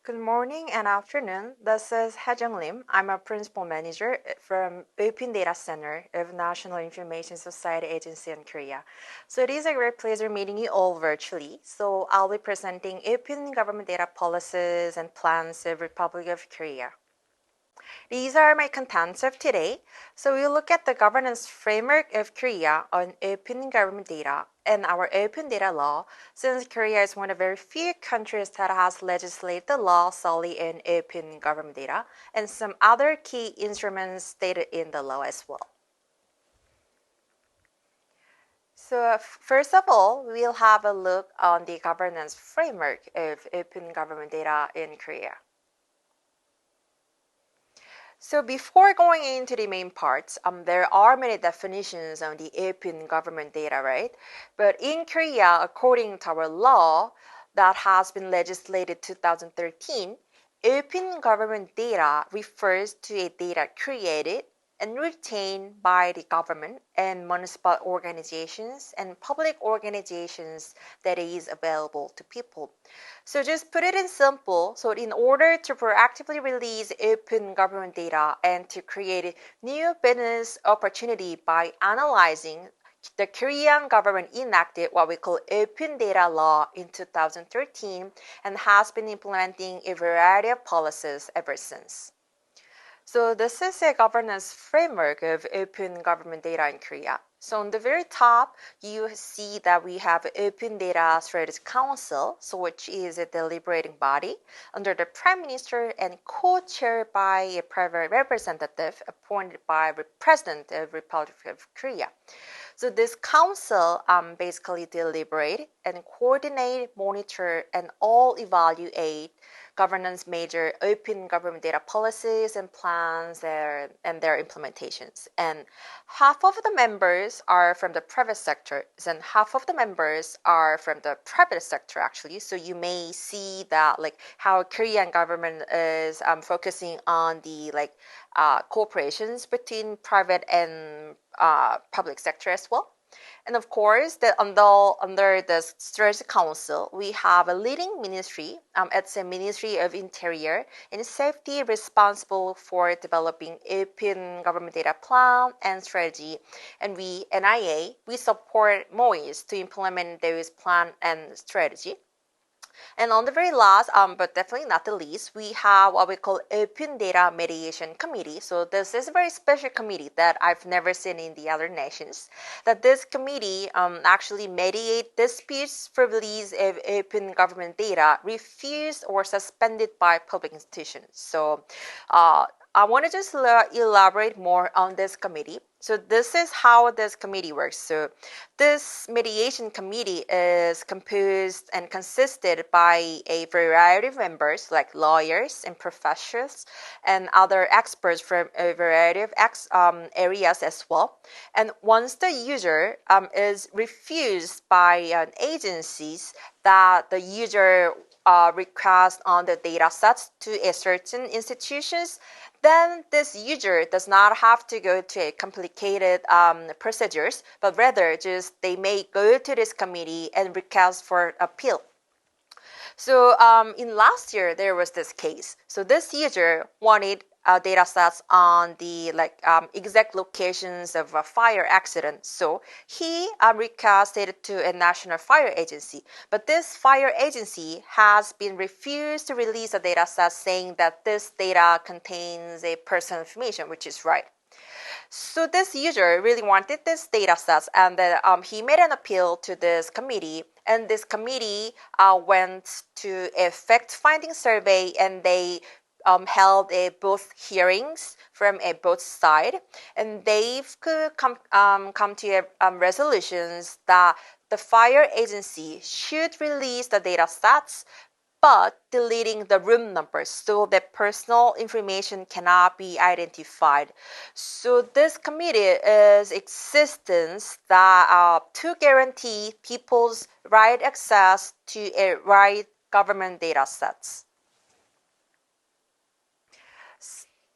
Good morning and afternoon. This is Haejung Lim. I'm a principal manager from Open Data Center of National Information Society Agency in Korea. So it is a great pleasure meeting you all virtually. So I'll be presenting open government data policies and plans of Republic of Korea. These are my contents of today. So we'll look at the governance framework of Korea on open government data and our open data law, since Korea is one of very few countries that has legislated the law solely in open government data, and some other key instruments stated in the law as well. So first of all, we'll have a look on the governance framework of open government data in Korea. So before going into the main parts, there are many definitions on the open government data, right? But in Korea, according to our law that has been legislated 2013, open government data refers to a data created and retained by the government and municipal organizations and public organizations that is available to people. So just put it in simple. So in order to proactively release open government data and to create new business opportunity by analyzing, the Korean government enacted what we call open data law in 2013 and has been implementing a variety of policies ever since. So this is a governance framework of open government data in Korea. So on the very top, you see that we have Open Data Strategy Council, so which is a deliberating body under the Prime Minister and co-chaired by a private representative appointed by the President of Republic of Korea. So this council basically deliberate and coordinate, monitor, and all evaluate governance major open government data policies and plans and their implementations. And half of the members are from the private sector, and half of the members are from the private sector actually. So you may see that like how Korean government is focusing on the cooperations between private and public sector as well. And of course, under the Strategy Council, we have a leading ministry. It's a Ministry of Interior and Safety responsible for developing open government data plan and strategy. And we, NIA, we support MOIS to implement those plan and strategy. And on the very last, but definitely not the least, we have what we call Open Data Mediation Committee. So this is a very special committee that I've never seen in the other nations. That this committee actually mediate disputes for release of open government data refused or suspended by public institutions. So I want to just elaborate more on this committee. So this is how this committee works. So this mediation committee is composed and consisted by a variety of members like lawyers and professors and other experts from a variety of areas as well. And once the user is refused by agencies that the user request on the data sets to a certain institutions, then this user does not have to go to a complicated procedures, but rather just they may go to this committee and request for appeal. So in last year, there was this case. So this user wanted data sets on the exact locations of a fire accident. So he requested it to a national fire agency. But this fire agency has been refused to release a data set saying that this data contains a personal information, which is right. So this user really wanted this data sets, and then he made an appeal to this committee, and this committee went to a fact-finding survey, and they held both hearings from both side, and they've come to resolutions that the fire agency should release the data sets, but deleting the room numbers so that personal information cannot be identified. So this committee is existence that to guarantee people's right access to a right government data sets.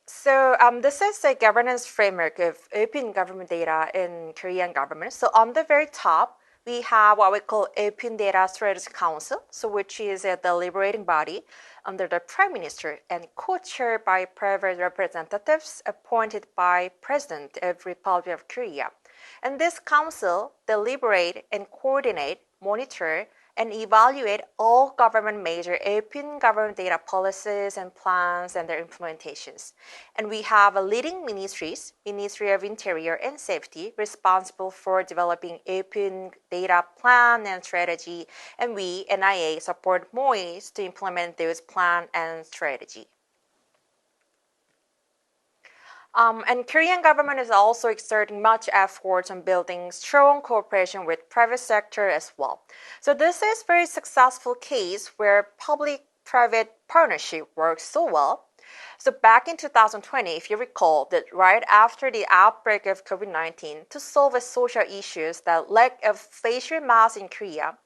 So this is a governance framework of open government data in Korean government. So on the very top, we have what we call Open Data Strategy Council, so which is a deliberating body under the Prime Minister and co-chaired by private representatives appointed by President of Republic of Korea. And this council deliberate and coordinate, monitor, and evaluate all government major open government data policies and plans and their implementations. And we have a leading ministries, Ministry of Interior and Safety, responsible for developing open data plan and strategy, and we, NIA, support MOIS to implement those plan and strategy. And Korean government is also exerting much efforts on building strong cooperation with private sector as well. So this is a very successful case where public-private partnership works so well. So back in 2020, if you recall, that right after the outbreak of COVID-19, to solve the social issues that lack of facial masks in Korea,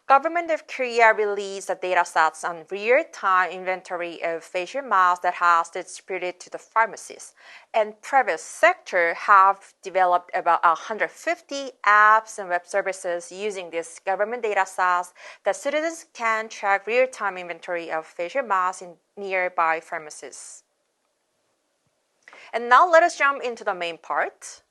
Government of Korea released the data sets on real-time inventory of facial masks that has distributed to the pharmacies. And private sector have developed about 150 apps and web services using this government data sets that citizens can track real-time inventory of facial masks in nearby pharmacies. And now let us jump into the main part.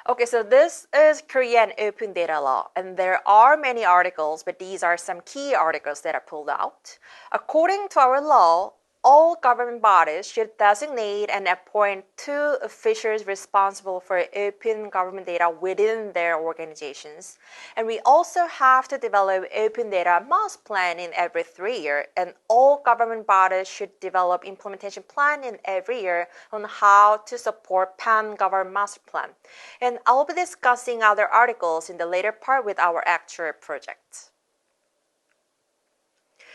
Okay, so this is Korean open data law, and there are many articles, but these are some key articles that are pulled out. According to our law, all government bodies should designate and appoint 2 officials responsible for open government data within their organizations. And we also have to develop open data master plan in every 3 years, and all government bodies should develop implementation plan in every year on how to support pan-government master plan. And I'll be discussing other articles in the later part with our actual project.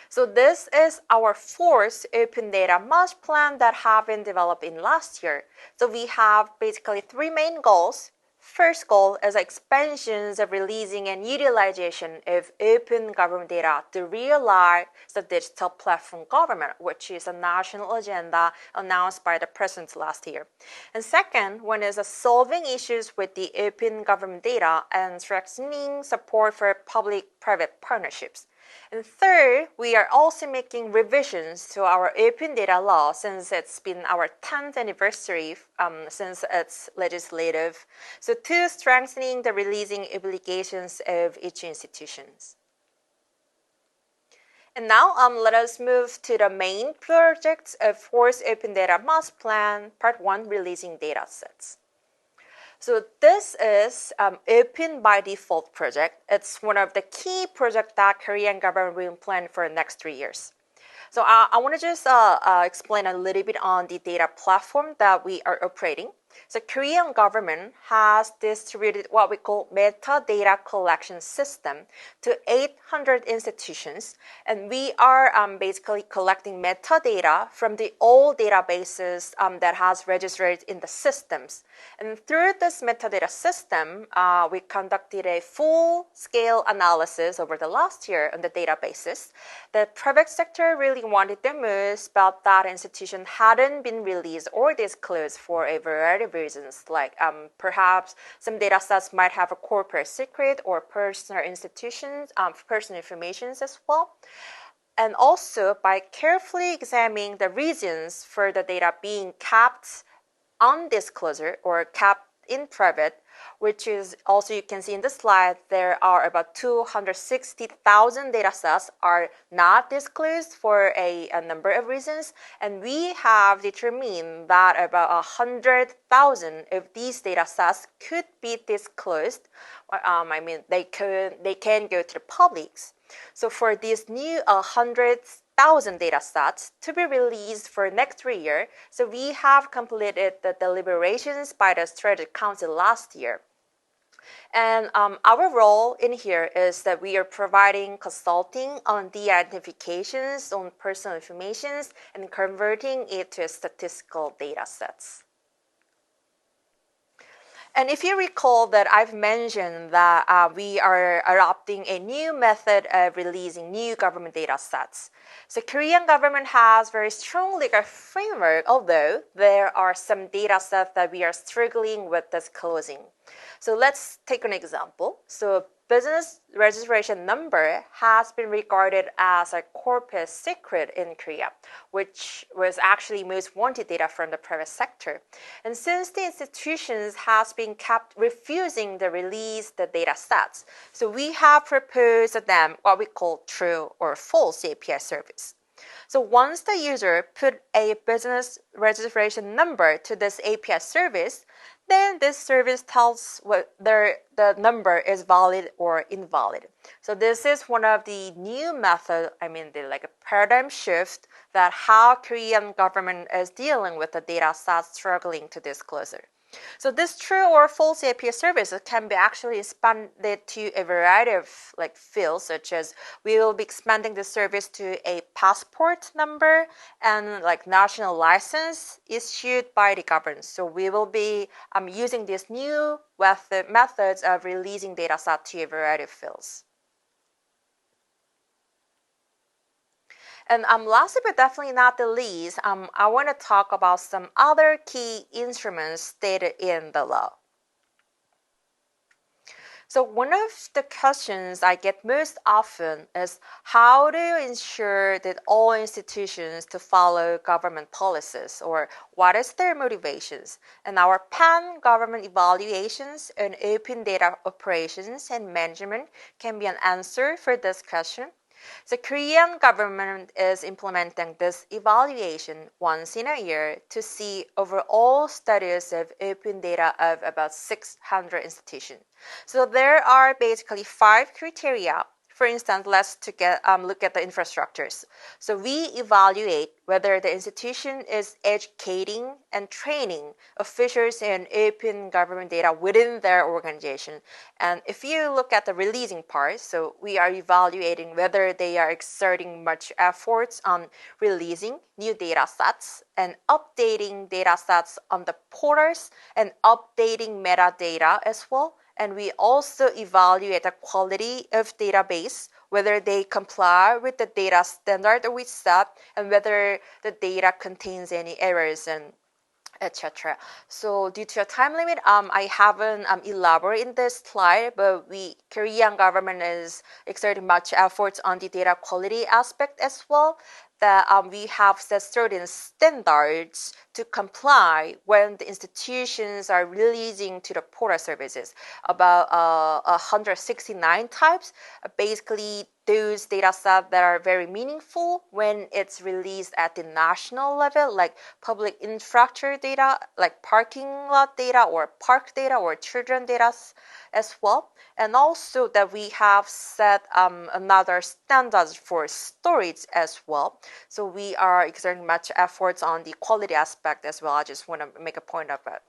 So this is our 4th open data master plan that have been developed in last year. So we have basically 3 main goals. First goal is expansions of releasing and utilization of open government data to realize the digital platform government, which is a national agenda announced by the president last year. And second one is solving issues with the open government data and strengthening support for public-private partnerships. And third, we are also making revisions to our open data law since it's been our 10th anniversary since its legislative. So to strengthening the releasing obligations of each institutions. And now let us move to the main projects of 4th Open Data Master Plan, Part 1, Releasing Data Sets. So this is Open by Default project. It's one of the key projects that Korean government will plan for the next 3 years. So I want to just explain a little bit on the data platform that we are operating. So Korean government has distributed what we call metadata collection system to 800 institutions, and we are basically collecting metadata from the old databases that has registered in the systems. And through this metadata system, we conducted a full-scale analysis over the last year on the databases. The private sector really wanted the most, but that institution hadn't been released or disclosed for a variety of reasons, like perhaps some data sets might have a corporate secret or personal institutions, personal information as well. And also by carefully examining the reasons for the data being kept undisclosed or kept in private, which is also you can see in the slide, there are about 260,000 data sets are not disclosed for a number of reasons, and we have determined that about 100,000 of these data sets could be disclosed. They can go to the publics. So for these new 100,000 data sets to be released for next 3 years, so we have completed the deliberations by the Strategic Council last year. And our role in here is that we are providing consulting on the identifications on personal information and converting it to statistical data sets. And if you recall that I've mentioned that we are adopting a new method of releasing new government data sets. So Korean government has very strong legal framework, although there are some data sets that we are struggling with disclosing. So let's take an example. So business registration number has been regarded as a corporate secret in Korea, which was actually most wanted data from the private sector. And since the institutions has been kept refusing to release the data sets, so we have proposed to them what we call true or false API service. So once the user put a business registration number to this API service, then this service tells whether the number is valid or invalid. So this is one of the new methods, the paradigm shift that how Korean government is dealing with the data sets struggling to disclose it. So this true or false API service can be actually expanded to a variety of fields, such as we will be expanding the service to a passport number and national license issued by the government. So we will be using these new methods of releasing data set to a variety of fields. And lastly but definitely not the least, I want to talk about some other key instruments stated in the law. So one of the questions I get most often is how do you ensure that all institutions to follow government policies, or what is their motivations? And our pan-government evaluations on open data operations and management can be an answer for this question. The Korean government is implementing this evaluation once in a year to see overall status of open data of about 600 institutions. So there are basically 5 criteria. For instance, let's look at the infrastructures. So we evaluate whether the institution is educating and training officials in open government data within their organization. And if you look at the releasing part, so we are evaluating whether they are exerting much efforts on releasing new data sets and updating data sets on the portals and updating metadata as well. And we also evaluate the quality of database, whether they comply with the data standard we set, and whether the data contains any errors and etc. So due to a time limit, I haven't elaborated in this slide, but Korean government is exerting much efforts on the data quality aspect as well. That we have set certain standards to comply when the institutions are releasing to the portal services. About 169 types, basically those data sets that are very meaningful when it's released at the national level, like public infrastructure data, like parking lot data or park data or children data as well. And also that we have set another standards for storage as well. So we are exerting much efforts on the quality aspect as well. I just want to make a point of it.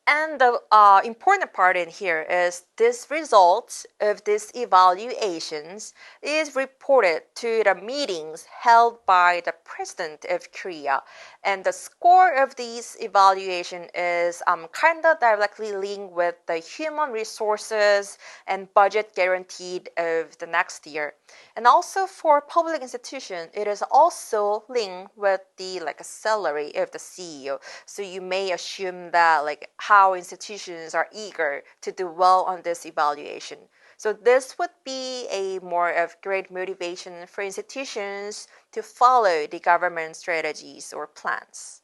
And the important part in here is this result of these evaluations is reported to the meetings held by the President of Korea. And the score of these evaluation is kind of directly linked with the human resources and budget guaranteed of the next year. And also for public institution, it is also linked with the salary of the CEO. So you may assume that how institutions are eager to do well on this evaluation. So this would be a more of great motivation for institutions to follow the government strategies or plans.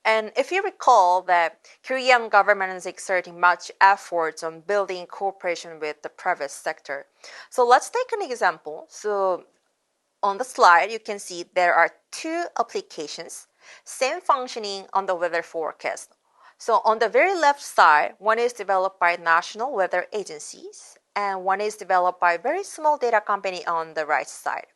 And if you recall that Korean government is exerting much efforts on building cooperation with the private sector. So let's take an example. So on the slide, you can see there are 2 applications, same functioning on the weather forecast. So on the very left side, one is developed by national weather agencies, and one is developed by a very small data company on the right side.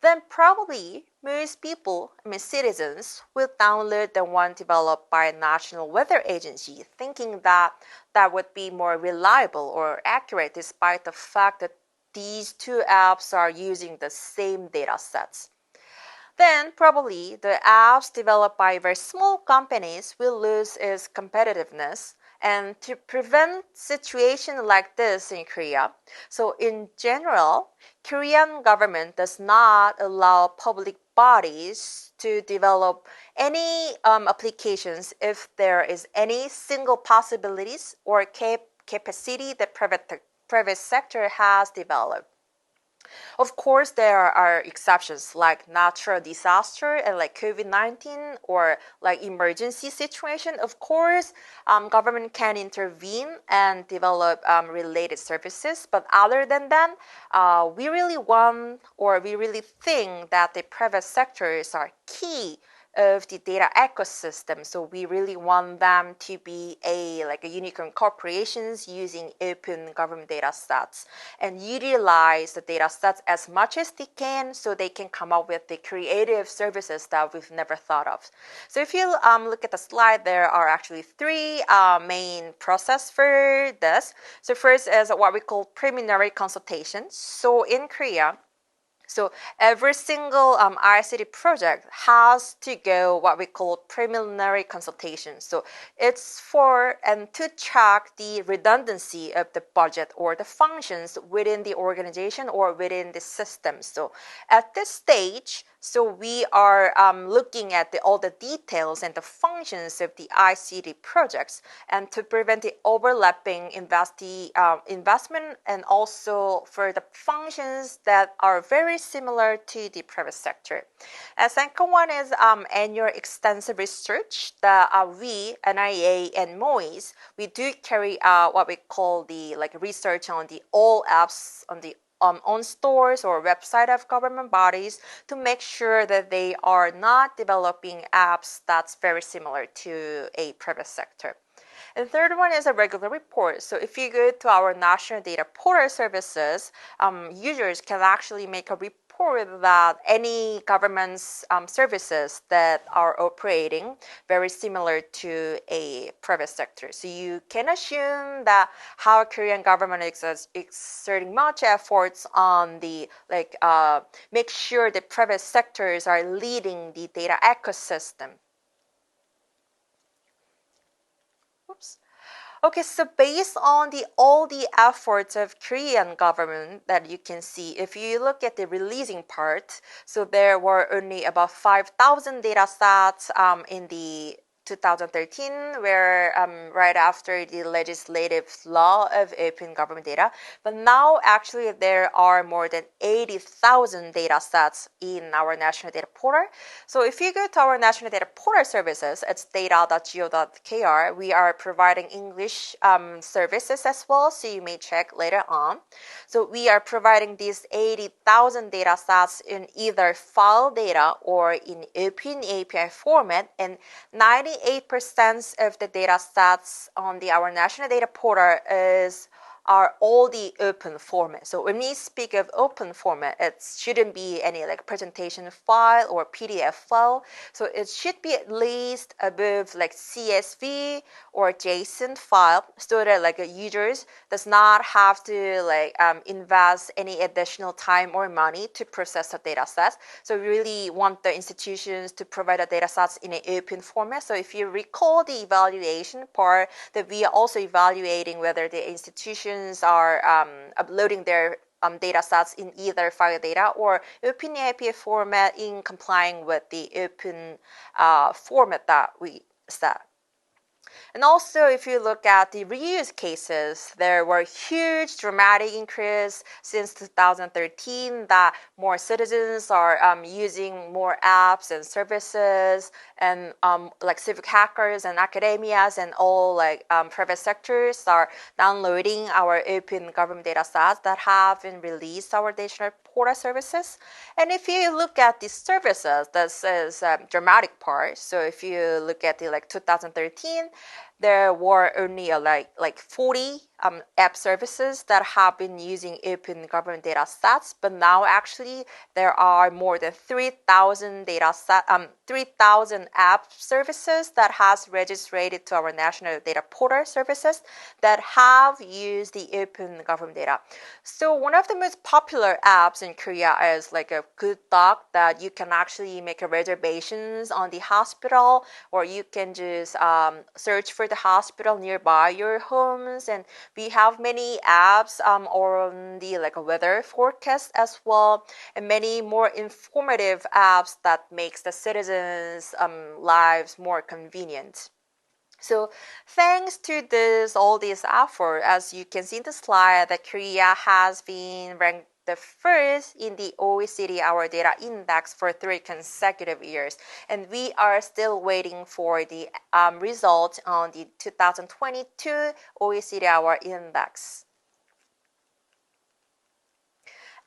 Then probably most people, citizens, will download the one developed by a national weather agency, thinking that that would be more reliable or accurate, despite the fact that these 2 apps are using the same data sets. then probably the apps developed by very small companies will lose its competitiveness. And to prevent situation like this in Korea, so in general, Korean government does not allow public bodies to develop any applications if there is any single possibilities or capacity that private sector has developed. Of course, there are exceptions like natural disaster and like COVID-19 or like emergency situation. Of course, government can intervene and develop related services. But other than that, we really want or we really think that the private sectors are key of the data ecosystem. So we really want them to be a unicorn corporations using open government data sets and utilize the data sets as much as they can so they can come up with the creative services that we've never thought of. So if you look at the slide, there are actually three main process for this. So first is what we call preliminary consultation. So in Korea, so every single ICT project has to go what we call preliminary consultation. So it's for and to check the redundancy of the budget or the functions within the organization or within the system. So at this stage, so we are looking at all the details and the functions of the ICT projects and to prevent the overlapping investment and also for the functions that are very similar to the private sector. And second one is annual extensive research that we, NIA and MOIS, we do carry out what we call the research on the all apps on the on stores or website of government bodies to make sure that they are not developing apps that's very similar to a private sector. And third one is a regular report. So if you go to our national data portal services, users can actually make a report that any government's services that are operating very similar to a private sector. So you can assume that how Korean government is exerting much efforts on the make sure the private sectors are leading the data ecosystem. Oops. Okay, so based on all the efforts of Korean government that you can see, if you look at the releasing part, so there were only about 5,000 data sets in the 2013, where right after the legislative law of open government data. But now actually there are more than 80,000 data sets in our national data portal. So if you go to our national data portal services, it's data.go.kr. We are providing English services as well, so you may check later on. So we are providing these 80,000 data sets in either file data or in open API format, and 98% of the data sets on our national data portal are all the open format. So when we speak of open format, it shouldn't be any presentation file or PDF file. So it should be at least above CSV or JSON file, so that users does not have to invest any additional time or money to process the data sets. So we really want the institutions to provide the data sets in an open format. So if you recall the evaluation part, that we are also evaluating whether the institution are uploading their data sets in either file data or open API format in complying with the open format that we set. And also, if you look at the reuse cases, there were huge dramatic increase since 2013 that more citizens are using more apps and services, and civic hackers and academias and all private sectors are downloading our open government data sets that have been released our data portal services. And if you look at the services, this is a dramatic part. So if you look at the 2013, there were only like 40 app services that have been using open government data sets, but now actually there are more than 3,000 app services that has registered to our national data portal services that have used the open government data. So one of the most popular apps in Korea is like a Good Doc that you can actually make a reservations on the hospital, or you can just search for the hospital nearby your homes. And we have many apps on the like weather forecast as well, and many more informative apps that makes the citizens' lives more convenient. So thanks to all this effort, as you can see in the slide, that Korea has been ranked the first in the OECD Our Data Index for 3 consecutive years. And we are still waiting for the result on the 2022 OECD Our Index.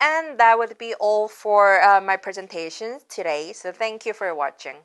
And that would be all for my presentation today. So thank you for watching.